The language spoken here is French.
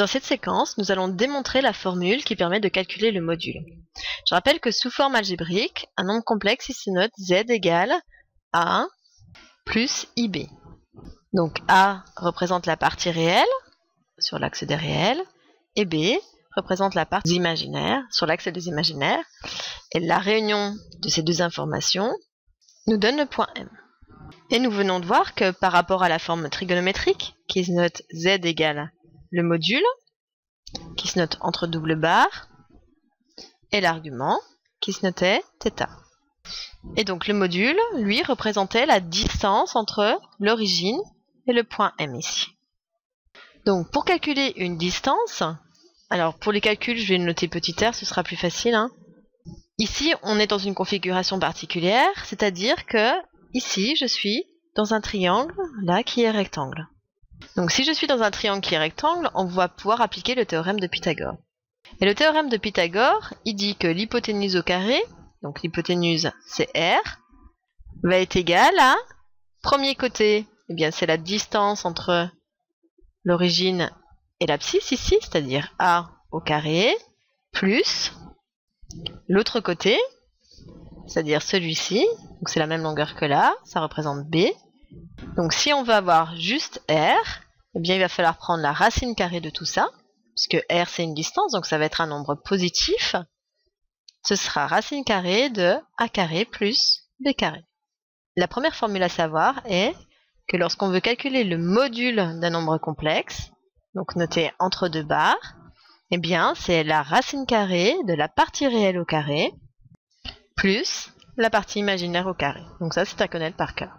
Dans cette séquence, nous allons démontrer la formule qui permet de calculer le module. Je rappelle que sous forme algébrique, un nombre complexe ici note z égale a plus ib. Donc a représente la partie réelle sur l'axe des réels et b représente la partie imaginaire sur l'axe des imaginaires. Et la réunion de ces deux informations nous donne le point M. Et nous venons de voir que par rapport à la forme trigonométrique, qui se note z égale le module, qui se note entre double barre, et l'argument, qui se notait θ. Et donc le module, lui, représentait la distance entre l'origine et le point M ici. Donc pour calculer une distance, alors pour les calculs, je vais noter petit r, ce sera plus facile. Ici, on est dans une configuration particulière, c'est-à-dire que ici, je suis dans un triangle, là, qui est rectangle. Donc si je suis dans un triangle qui est rectangle, on va pouvoir appliquer le théorème de Pythagore. Et le théorème de Pythagore, il dit que l'hypoténuse au carré, donc l'hypoténuse c'est R, va être égale à, premier côté, eh bien c'est la distance entre l'origine et l'abscisse ici, c'est-à-dire A au carré, plus l'autre côté, c'est-à-dire celui-ci, donc c'est la même longueur que là, ça représente B. Donc si on veut avoir juste R, eh bien il va falloir prendre la racine carrée de tout ça, puisque R c'est une distance, donc ça va être un nombre positif. Ce sera racine carrée de A carré plus B carré. La première formule à savoir est que lorsqu'on veut calculer le module d'un nombre complexe, donc noté entre deux barres, eh bien c'est la racine carrée de la partie réelle au carré plus la partie imaginaire au carré. Donc ça c'est à connaître par cœur.